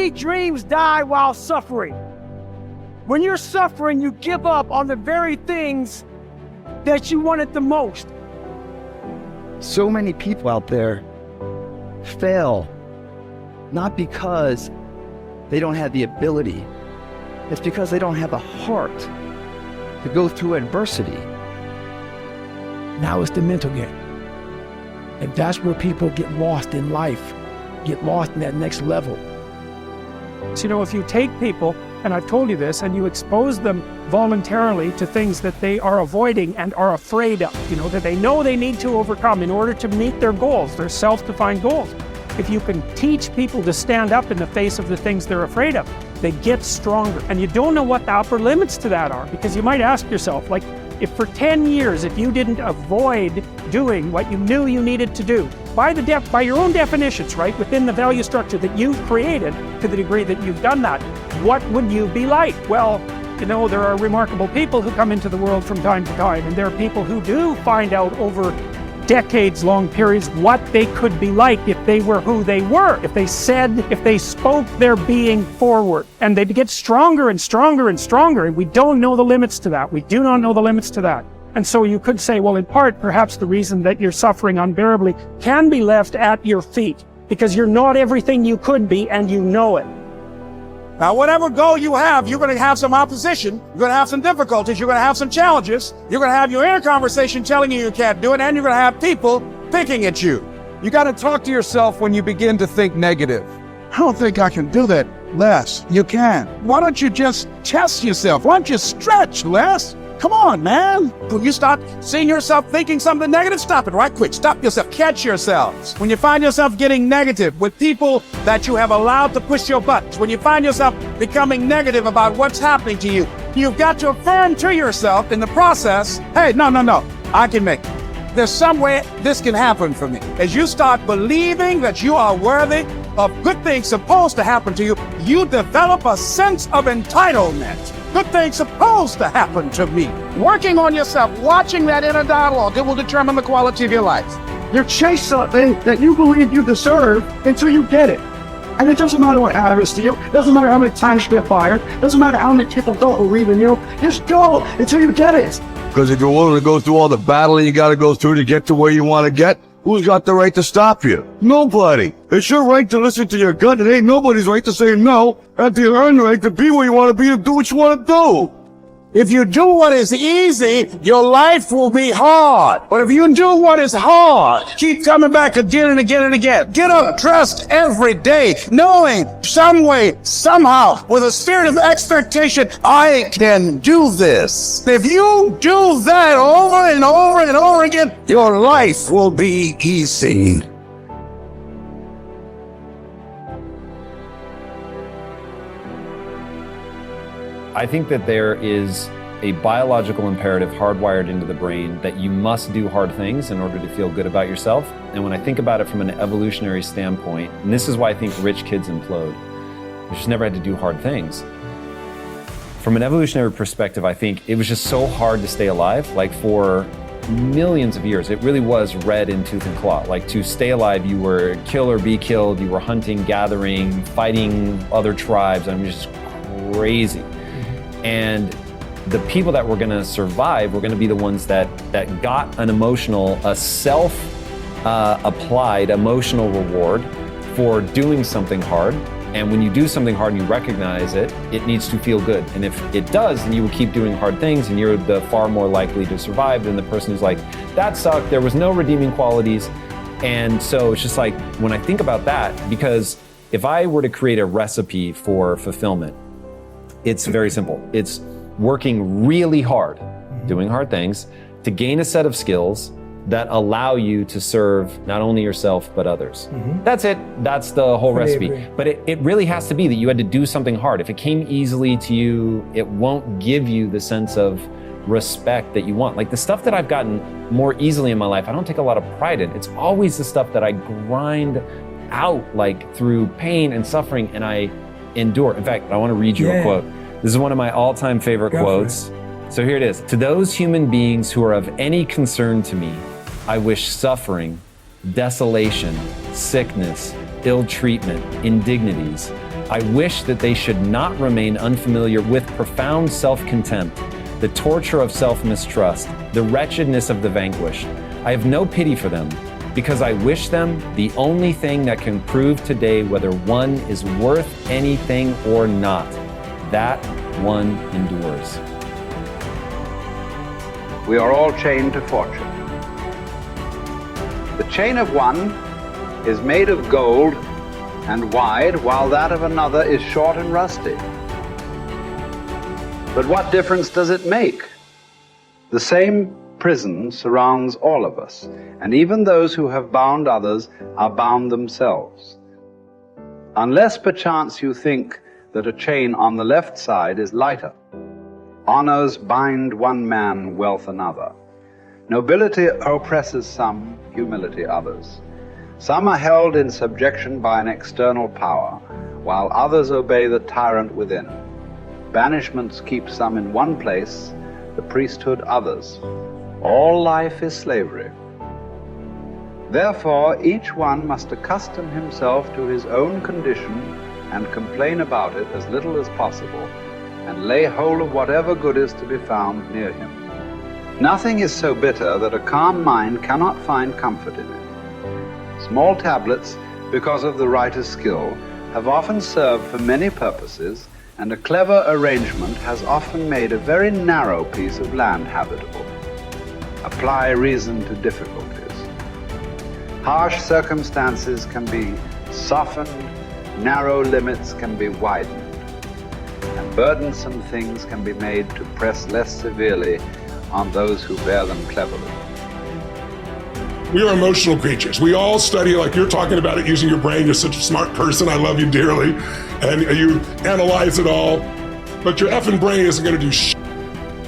Many dreams die while suffering. When you're suffering, you give up on the very things that you wanted the most. So many people out there fail, not because they don't have the ability. It's because they don't have the heart to go through adversity. Now it's the mental game. And that's where people get lost in life, get lost in that next level. So, if you take people, and I've told you this, and you expose them voluntarily to things that they are avoiding and are afraid of, that they know they need to overcome in order to meet their goals, their self-defined goals. If you can teach people to stand up in the face of the things they're afraid of, they get stronger. And you don't know what the upper limits to that are, because you might ask yourself, if for 10 years, if you didn't avoid doing what you knew you needed to do, by your own definitions, right, within the value structure that you've created, to the degree that you've done that, what would you be like? Well, there are remarkable people who come into the world from time to time, and there are people who do find out over decades-long periods what they could be like if they were who they were, if they spoke their being forward. And they'd get stronger and stronger and stronger, and we don't know the limits to that. We do not know the limits to that. And so you could say, well, in part, perhaps the reason that you're suffering unbearably can be left at your feet, because you're not everything you could be, and you know it. Now, whatever goal you have, you're going to have some opposition, you're going to have some difficulties, you're going to have some challenges, you're going to have your inner conversation telling you can't do it, and you're going to have people picking at you. You got to talk to yourself when you begin to think negative. I don't think I can do that, Les. You can. Why don't you just test yourself? Why don't you stretch, Les? Come on, man. When you start seeing yourself thinking something negative, stop it right quick. Stop yourself. Catch yourselves. When you find yourself getting negative with people that you have allowed to push your buttons, when you find yourself becoming negative about what's happening to you, you've got to affirm to yourself in the process, hey, no, I can make it. There's some way this can happen for me. As you start believing that you are worthy of good things supposed to happen to you, you develop a sense of entitlement. Good things supposed to happen to me. Working on yourself, watching that inner dialogue, it will determine the quality of your life. You chase something that you believe you deserve until you get it. And it doesn't matter what happens to you. It doesn't matter how many times you get fired. It doesn't matter how many people don't believe in you. Just go until you get it. Because if you're willing to go through all the battling you got to go through to get to where you want to get, who's got the right to stop you? Nobody. It's your right to listen to your gut. It ain't nobody's right to say no. That's your earned right to be where you want to be, to do what you want to do. If you do what is easy, your life will be hard. But if you do what is hard, keep coming back again and again and again. Get up, dressed every day, knowing some way, somehow, with a spirit of expectation, I can do this. If you do that over and over and over again, your life will be easy. I think that there is a biological imperative hardwired into the brain that you must do hard things in order to feel good about yourself. And when I think about it from an evolutionary standpoint, and this is why I think rich kids implode, they just never had to do hard things. From an evolutionary perspective, I think it was just so hard to stay alive. Like for millions of years, it really was red in tooth and claw. Like to stay alive, you were kill or be killed, you were hunting, gathering, fighting other tribes. I mean, just crazy. And the people that were going to survive were going to be the ones that got an emotional, a self-applied emotional reward for doing something hard. And when you do something hard and you recognize it, it needs to feel good. And if it does, then you will keep doing hard things and you're the far more likely to survive than the person who's like, that sucked, there was no redeeming qualities. And so it's just like, when I think about that, because if I were to create a recipe for fulfillment, it's very simple. It's working really hard, doing hard things, to gain a set of skills that allow you to serve not only yourself, but others. That's it. That's the whole recipe. But it really has to be that you had to do something hard. If it came easily to you, it won't give you the sense of respect that you want. Like the stuff that I've gotten more easily in my life, I don't take a lot of pride in. It's always the stuff that I grind out, like through pain and suffering, and I endure. In fact, I want to read you a quote. This is one of my all-time favorite quotes. So here it is. To those human beings who are of any concern to me, I wish suffering, desolation, sickness, ill treatment, indignities, I wish that they should not remain unfamiliar with profound self-contempt, the torture of self-mistrust, the wretchedness of the vanquished. I have no pity for them, because I wish them the only thing that can prove today whether one is worth anything or not. That one endures. We are all chained to fortune. The chain of one is made of gold and wide, while that of another is short and rusty. But what difference does it make? The same prison surrounds all of us, and even those who have bound others are bound themselves. Unless perchance you think that a chain on the left side is lighter. Honors bind one man, wealth another. Nobility oppresses some, humility others. Some are held in subjection by an external power, while others obey the tyrant within. Banishments keep some in one place, the priesthood others. All life is slavery. Therefore, each one must accustom himself to his own condition and complain about it as little as possible, and lay hold of whatever good is to be found near him. Nothing is so bitter that a calm mind cannot find comfort in it. Small tablets, because of the writer's skill, have often served for many purposes, and a clever arrangement has often made a very narrow piece of land habitable. Apply reason to difficulties. Harsh circumstances can be softened, narrow limits can be widened, and burdensome things can be made to press less severely on those who bear them cleverly. We are emotional creatures. We all study, like you're talking about it, using your brain. You're such a smart person. I love you dearly. And you analyze it all. But your effing brain isn't going to do shit.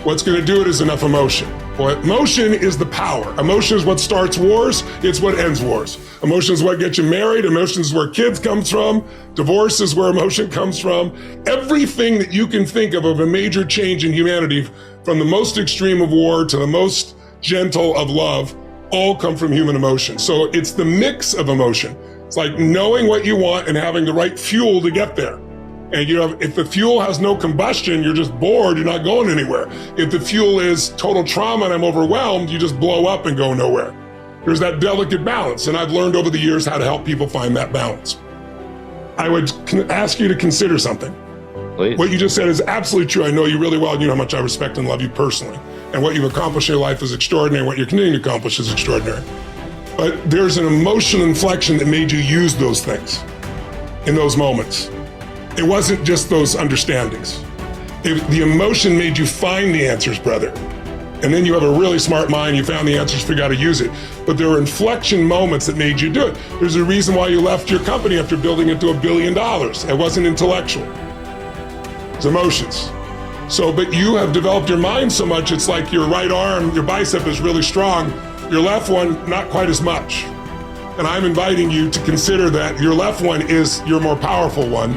What's going to do it is enough emotion. Well, emotion is the power. Emotion is what starts wars. It's what ends wars. Emotion is what gets you married. Emotion is where kids comes from. Divorce is where emotion comes from. Everything that you can think of a major change in humanity, from the most extreme of war to the most gentle of love, all come from human emotion. So it's the mix of emotion. It's like knowing what you want and having the right fuel to get there. And if the fuel has no combustion, you're just bored, you're not going anywhere. If the fuel is total trauma and I'm overwhelmed, you just blow up and go nowhere. There's that delicate balance. And I've learned over the years how to help people find that balance. I would ask you to consider something. Please. What you just said is absolutely true. I know you really well, and you know how much I respect and love you personally. And what you've accomplished in your life is extraordinary. What you're continuing to accomplish is extraordinary. But there's an emotional inflection that made you use those things in those moments. It wasn't just those understandings. The emotion made you find the answers, brother. And then you have a really smart mind, you found the answers, figured out how to use it. But there were inflection moments that made you do it. There's a reason why you left your company after building it to $1 billion. It wasn't intellectual. It's emotions. So, but you have developed your mind so much, it's like your right arm, your bicep is really strong, your left one, not quite as much. And I'm inviting you to consider that your left one is your more powerful one,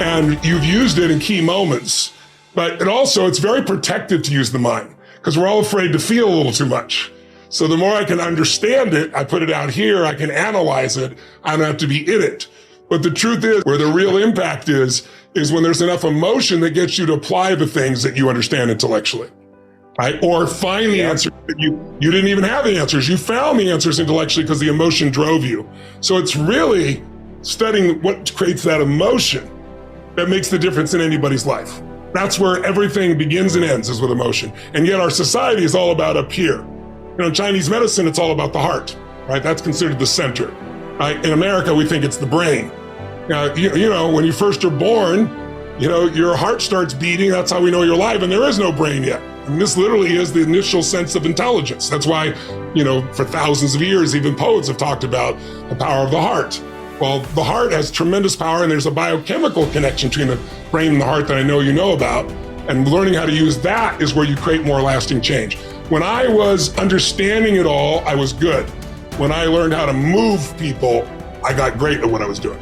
and you've used it in key moments. But it's very protective to use the mind, because we're all afraid to feel a little too much. So the more I can understand it, I put it out here, I can analyze it, I don't have to be in it. But the truth is, where the real impact is when there's enough emotion that gets you to apply the things that you understand intellectually, right? Or find the answer that you didn't even have the answers. You found the answers intellectually because the emotion drove you. So it's really studying what creates that emotion that makes the difference in anybody's life. That's where everything begins and ends, is with emotion. And yet our society is all about up here. In Chinese medicine, it's all about the heart, right? That's considered the center. Right? In America, we think it's the brain. When you first are born, your heart starts beating. That's how we know you're alive, and there is no brain yet. And this literally is the initial sense of intelligence. That's why, for thousands of years, even poets have talked about the power of the heart. Well, the heart has tremendous power, and there's a biochemical connection between the brain and the heart that I know you know about. And learning how to use that is where you create more lasting change. When I was understanding it all, I was good. When I learned how to move people, I got great at what I was doing.